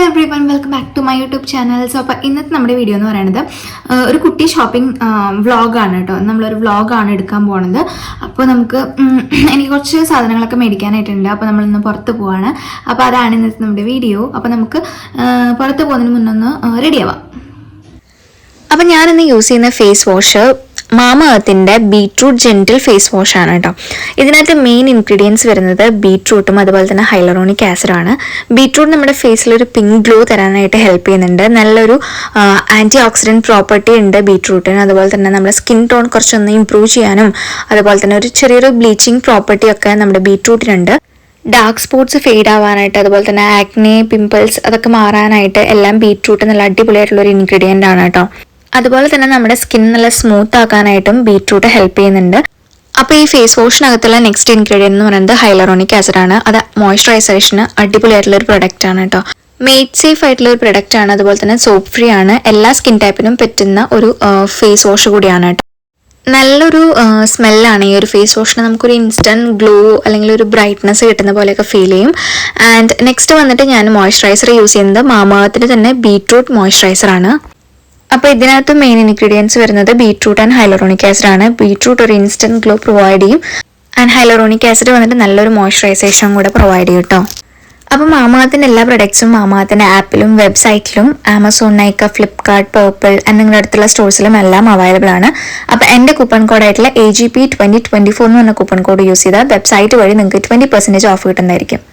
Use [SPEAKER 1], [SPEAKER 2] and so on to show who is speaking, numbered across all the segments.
[SPEAKER 1] everyone, welcome back to my YouTube channel. So, ഇന്നത്തെ നമ്മുടെ video എന്ന് പറയുന്നത് ഒരു കുട്ടി ഷോപ്പിംഗ് വ്ളോഗാണ് കേട്ടോ. നമ്മളൊരു വ്ളോഗാണ് എടുക്കാൻ പോകുന്നത്. അപ്പോൾ നമുക്ക് എനിക്ക് കുറച്ച് സാധനങ്ങളൊക്കെ മേടിക്കാനായിട്ടുണ്ട്. അപ്പോൾ നമ്മളിന്ന് പുറത്ത് പോവാണ്. അപ്പോൾ അതാണ് ഇന്നത്തെ നമ്മുടെ വീഡിയോ. അപ്പോൾ നമുക്ക് പുറത്ത് പോകുന്നതിന് മുന്നൊന്ന് റെഡി ആവാം. അപ്പോൾ ഞാനിന്ന് യൂസ് ചെയ്യുന്ന ഫേസ് വാഷ് മാമ എർത്തിൻ്റെ ബീട്രൂട്ട് ജെൻറ്റിൽ ഫേസ് വാഷ് ആണ് കേട്ടോ. ഇതിനകത്ത് മെയിൻ ഇൻഗ്രീഡിയൻസ് വരുന്നത് ബീട്രൂട്ടും അതുപോലെ തന്നെ ഹൈലറോണിക് ആസിഡാണ്. ബീട്രൂട്ട് നമ്മുടെ ഫേസിലൊരു പിങ്ക് ഗ്ലോ തരാനായിട്ട് ഹെൽപ്പ് ചെയ്യുന്നുണ്ട്. നല്ലൊരു ആൻറ്റി ഓക്സിഡൻറ്റ് പ്രോപ്പർട്ടി ഉണ്ട് ബീട്രൂട്ടിന്. അതുപോലെ തന്നെ നമ്മുടെ സ്കിൻ ടോൺ കുറച്ചൊന്ന് ഇമ്പ്രൂവ് ചെയ്യാനും അതുപോലെ തന്നെ ഒരു ചെറിയൊരു ബ്ലീച്ചിങ് പ്രോപ്പർട്ടി ഒക്കെ നമ്മുടെ ബീട്രൂട്ടിനുണ്ട്. ഡാർക്ക് സ്പോട്ട്സ് ഫെയ്ഡ് ആവാനായിട്ട് അതുപോലെ തന്നെ ആക്നെ, പിമ്പിൾസ് അതൊക്കെ മാറാനായിട്ട് എല്ലാം ബീട്രൂട്ട് നല്ല അടിപൊളിയായിട്ടുള്ളൊരു ഇൻഗ്രീഡിയൻ്റ് ആണ് കേട്ടോ. അതുപോലെ തന്നെ നമ്മുടെ സ്കിൻ നല്ല സ്മൂത്ത് ആക്കാനായിട്ടും ബീട്രൂട്ട് ഹെൽപ്പ് ചെയ്യുന്നുണ്ട്. അപ്പോൾ ഈ ഫേസ് വാഷിനകത്തുള്ള നെക്സ്റ്റ് ഇൻഗ്രീഡിയൻ്റ് എന്ന് പറയുന്നത് ഹൈലറോണിക് ആസിഡാണ്. അത് മോയ്സ്ചറൈസേഷന് അടിപൊളിയായിട്ടുള്ളൊരു പ്രൊഡക്റ്റ് ആണ് കേട്ടോ. മെയ്ഡ് സേഫ് ആയിട്ടുള്ള ഒരു പ്രൊഡക്റ്റ് ആണ്. അതുപോലെ തന്നെ സോപ്പ് ഫ്രീ ആണ്. എല്ലാ സ്കിൻ ടൈപ്പിനും പറ്റുന്ന ഒരു ഫേസ് വാഷ് കൂടിയാണ് കേട്ടോ. നല്ലൊരു സ്മെല്ലാണ് ഈ ഒരു ഫേസ് വാഷിന്. നമുക്കൊരു ഇൻസ്റ്റൻറ്റ് ഗ്ലോ അല്ലെങ്കിൽ ഒരു ബ്രൈറ്റ്നസ് കിട്ടുന്ന പോലെയൊക്കെ ഫീൽ ചെയ്യും. ആൻഡ് നെക്സ്റ്റ് വന്നിട്ട് ഞാൻ മോയ്സ്ചറൈസർ യൂസ് ചെയ്യുന്നത് മാമാഅർത്തിൻ്റെ തന്നെ ബീട്രൂട്ട് മോയ്സ്ചറൈസർ ആണ്. അപ്പോൾ ഇതിനകത്ത് മെയിൻ ഇൻഗ്രീഡിയൻസ് വരുന്നത് ബീട്രൂട്ട് ആൻഡ് ഹൈലറോണിക് ആസിഡ് ആണ്. ബീട്രൂട്ട് ഒരു ഇൻസ്റ്റൻറ്റ് ഗ്ലോ പ്രൊവൈഡ് ചെയ്യും. ആൻഡ് ഹൈലറോണിക് ആസിഡ് വന്നിട്ട് നല്ലൊരു മോയ്സ്ചറൈസേഷൻ കൂടെ പ്രൊവൈഡ് ചെയ്യും കേട്ടോ. അപ്പോൾ മാമാഅർത്തിൻ്റെ എല്ലാ പ്രൊഡക്ട്സും മാമാഅർത്തിൻ്റെ ആപ്പിലും വെബ്സൈറ്റിലും ആമസോൺ, നൈക്ക, ഫ്ലിപ്കാർട്ട്, പേർപ്പിൾ നിങ്ങളുടെ അടുത്തുള്ള സ്റ്റോഴ്സിലും എല്ലാം അവൈലബിൾ ആണ്. അപ്പോൾ എൻ്റെ കൂപ്പൺ കോഡായിട്ടുള്ള AGP 2024 എന്ന് പറഞ്ഞ കൂപ്പൺ കോഡ് യൂസ് ചെയ്താൽ വെബ്സൈറ്റ് വഴി നിങ്ങൾക്ക് 20% ഓഫ് കിട്ടുന്നതായിരിക്കും.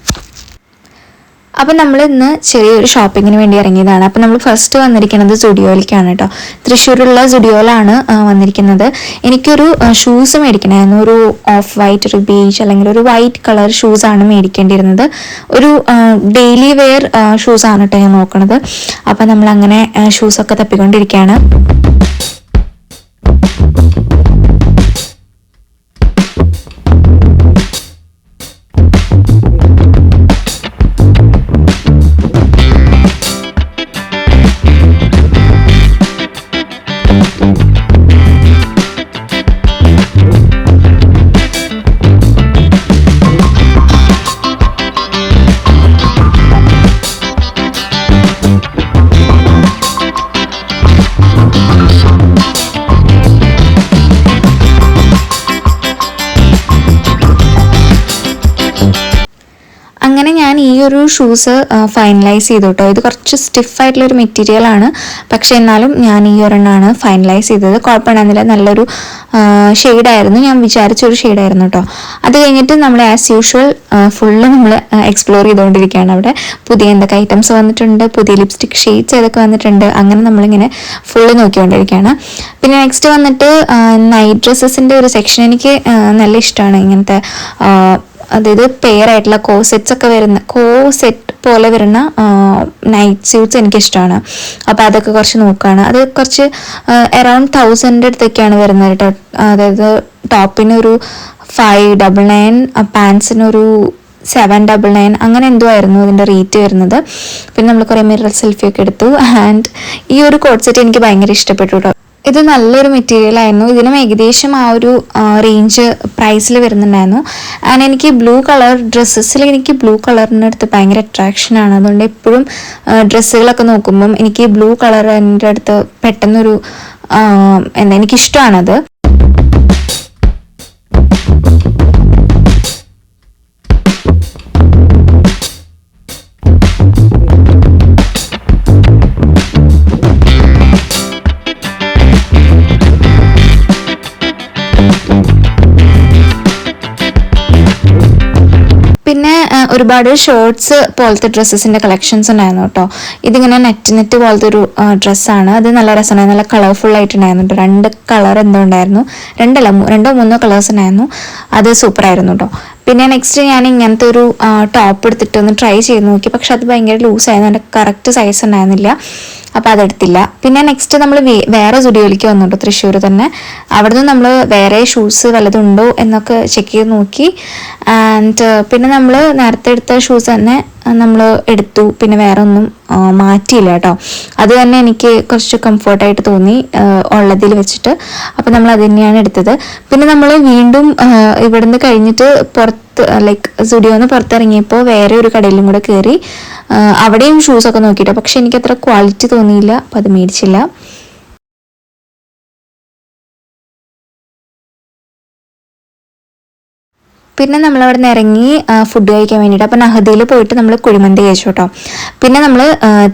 [SPEAKER 1] അപ്പോൾ നമ്മൾ ഇന്ന് ചെറിയൊരു ഷോപ്പിങ്ങിന് വേണ്ടി ഇറങ്ങിയതാണ്. അപ്പോൾ നമ്മൾ ഫസ്റ്റ് വന്നിരിക്കുന്നത് സുഡിയോയിലേക്കാണ് കേട്ടോ. തൃശ്ശൂരുള്ള സുഡിയോയിലാണ് വന്നിരിക്കുന്നത്. എനിക്കൊരു ഷൂസ് മേടിക്കണമായിരുന്നു. ഒരു ഓഫ് വൈറ്റ്, ഒരു ബേജ് അല്ലെങ്കിൽ ഒരു വൈറ്റ് കളർ ഷൂസാണ് മേടിക്കേണ്ടിയിരുന്നത്. ഒരു ഡെയിലി വെയർ ഷൂസാണ് കേട്ടോ ഞാൻ നോക്കണത്. അപ്പോൾ നമ്മളങ്ങനെ ഷൂസൊക്കെ തപ്പിക്കൊണ്ടിരിക്കുകയാണ്. അങ്ങനെ ഞാൻ ഈ ഒരു ഷൂസ് ഫൈനലൈസ് ചെയ്തു കേട്ടോ. ഇത് കുറച്ച് സ്റ്റിഫായിട്ടുള്ളൊരു മെറ്റീരിയലാണ്. പക്ഷേ എന്നാലും ഞാൻ ഈ ഒരെണ്ണമാണ് ഫൈനലൈസ് ചെയ്തത്. കുഴപ്പമുണ്ടായിരുന്നില്ല. നല്ലൊരു ഷെയ്ഡായിരുന്നു. ഞാൻ വിചാരിച്ചൊരു ഷെയ്ഡായിരുന്നു കേട്ടോ. അത് കഴിഞ്ഞിട്ട് നമ്മൾ ആസ് യൂഷ്വൽ ഫുള്ള് നമ്മൾ എക്സ്പ്ലോർ ചെയ്തുകൊണ്ടിരിക്കുകയാണ്. അവിടെ പുതിയ എന്തൊക്കെ ഐറ്റംസ് വന്നിട്ടുണ്ട്, പുതിയ ലിപ്സ്റ്റിക് ഷെയ്ഡ്സ് ഏതൊക്കെ വന്നിട്ടുണ്ട്, അങ്ങനെ നമ്മളിങ്ങനെ ഫുള്ള് നോക്കിക്കൊണ്ടിരിക്കുകയാണ്. പിന്നെ നെക്സ്റ്റ് വന്നിട്ട് നൈറ്റ് ഡ്രസ്സസിൻ്റെ ഒരു സെക്ഷൻ എനിക്ക് നല്ല ഇഷ്ടമാണ്. ഇങ്ങനത്തെ അതായത് പെയർ ആയിട്ടുള്ള കോസെറ്റ്സ് ഒക്കെ വരുന്ന കോസെറ്റ് പോലെ വരുന്ന നൈറ്റ് സ്യൂട്ട്സ് എനിക്കിഷ്ടമാണ്. അപ്പോൾ അതൊക്കെ കുറച്ച് നോക്കുകയാണ്. അത് കുറച്ച് അറൗണ്ട് 1000 അടുത്തൊക്കെയാണ് വരുന്നത് കേട്ടോ. അതായത് ടോപ്പിനൊരു 599, പാൻസിനൊരു 799 അങ്ങനെ എന്തോ ആയിരുന്നു അതിൻ്റെ റേറ്റ് വരുന്നത്. പിന്നെ നമ്മൾ കുറേ മിറർ സെൽഫി ഒക്കെ എടുത്തു. ആൻഡ് ഈ ഒരു കോട്ട് സെറ്റ് എനിക്ക് ഭയങ്കര ഇഷ്ടപ്പെട്ടു കേട്ടോ. ഇത് നല്ലൊരു മെറ്റീരിയൽ ആയിരുന്നു. ഇതിനും ഏകദേശം ആ ഒരു റേഞ്ച് പ്രൈസിൽ വരുന്നുണ്ടായിരുന്നു. ആൻഡ് എനിക്ക് ബ്ലൂ കളർ ഡ്രസ്സസിൽ എനിക്ക് ബ്ലൂ കളറിൻ്റെ അടുത്ത് ഭയങ്കര അട്രാക്ഷനാണ്. അതുകൊണ്ട് എപ്പോഴും ഡ്രസ്സുകളൊക്കെ നോക്കുമ്പം എനിക്ക് ബ്ലൂ കളർ എൻ്റെ അടുത്ത് പെട്ടെന്നൊരു എനിക്കിഷ്ടമാണത്. പിന്നെ ഒരുപാട് ഷോർട്സ് പോലത്തെ ഡ്രസ്സസിൻ്റെ കളക്ഷൻസ് ഉണ്ടായിരുന്നു കേട്ടോ. ഇതിങ്ങനെ നെറ്റ് പോലത്തെ ഒരു ഡ്രസ്സാണ്. അത് നല്ല രസമാണ്. നല്ല കളർഫുൾ ആയിട്ടുണ്ടായിരുന്നു കേട്ടോ. 2 കളർ എന്തോ ഉണ്ടായിരുന്നു. 2 or 3 കളേഴ്സ് ഉണ്ടായിരുന്നു. അത് സൂപ്പറായിരുന്നു കേട്ടോ. പിന്നെ നെക്സ്റ്റ് ഞാൻ ഇങ്ങനത്തെ ഒരു ടോപ്പ് എടുത്തിട്ട് ഒന്ന് ട്രൈ ചെയ്ത് നോക്കി. പക്ഷെ അത് ഭയങ്കര ലൂസായിരുന്നു. എൻ്റെ കറക്റ്റ് സൈസ് ഉണ്ടായിരുന്നില്ല. അപ്പോൾ അതെടുത്തില്ല. പിന്നെ നെക്സ്റ്റ് നമ്മൾ വേറെ സ്റ്റുഡിയോയിലേക്ക് വന്നു കേട്ടോ, തൃശ്ശൂർ തന്നെ. അവിടുന്ന് നമ്മൾ വേറെ ഷൂസ് വല്ലതുണ്ടോ എന്നൊക്കെ ചെക്ക് ചെയ്ത് നോക്കി. ആൻഡ് പിന്നെ നമ്മൾ നേരത്തെ എടുത്ത ഷൂസ് തന്നെ നമ്മൾ എടുത്തു. പിന്നെ വേറെ ഒന്നും മാറ്റിയില്ല കേട്ടോ. അത് തന്നെ എനിക്ക് കുറച്ച് കംഫർട്ടായിട്ട് തോന്നി ഉള്ളതിൽ വെച്ചിട്ട്. അപ്പോൾ നമ്മൾ അത് തന്നെയാണ് എടുത്തത്. പിന്നെ നമ്മൾ വീണ്ടും ഇവിടുന്ന് കഴിഞ്ഞിട്ട് ലൈക്ക് സ്റ്റുഡിയോന്ന് പുറത്തിറങ്ങിയപ്പോൾ വേറെ ഒരു കടയിലും കൂടെ കയറി. അവിടെയും ഷൂസൊക്കെ നോക്കിയിട്ടോ, പക്ഷെ എനിക്കത്ര ക്വാളിറ്റി തോന്നിയില്ല, അപ്പോൾ അത് മേടിച്ചില്ല. പിന്നെ നമ്മളവിടെ നിന്ന് ഇറങ്ങി ഫുഡ് കഴിക്കാൻ വേണ്ടിയിട്ട്. അപ്പോൾ നഹദിയിൽ പോയിട്ട് നമ്മൾ കുഴിമന്തി കഴിച്ചു കേട്ടോ. പിന്നെ നമ്മൾ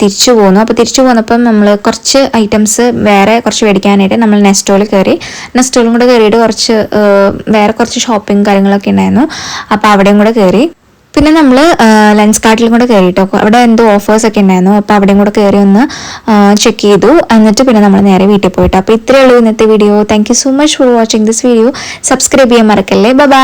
[SPEAKER 1] തിരിച്ചു പോന്നു. അപ്പോൾ തിരിച്ചു പോന്നപ്പം നമ്മൾ കുറച്ച് ഐറ്റംസ് വേറെ കുറച്ച് മേടിക്കാനായിട്ട് നമ്മൾ നെസ്റ്റോയിൽ കയറി. നെസ്റ്റോയിലും കൂടെ കയറിയിട്ട് വേറെ കുറച്ച് ഷോപ്പിംഗ് കാര്യങ്ങളൊക്കെ ഉണ്ടായിരുന്നു. അപ്പോൾ അവിടെയും കൂടെ കയറി. പിന്നെ നമ്മൾ ലെൻസ് കാർട്ടിലും കൂടെ കയറി കേട്ടോ. അവിടെ എന്തോ ഓഫേഴ്സൊക്കെ ഉണ്ടായിരുന്നു. അപ്പോൾ അവിടെയും കൂടെ കയറി ഒന്ന് ചെക്ക് ചെയ്തു. എന്നിട്ട് പിന്നെ നമ്മൾ നേരെ വീട്ടിൽ പോയിട്ട്. അപ്പോൾ ഇത്രയേ ഉള്ളൂ ഇന്നത്തെ video. Thank you so much for watching this video. Subscribe ചെയ്യാൻ മറക്കല്ലേ. ബൈ.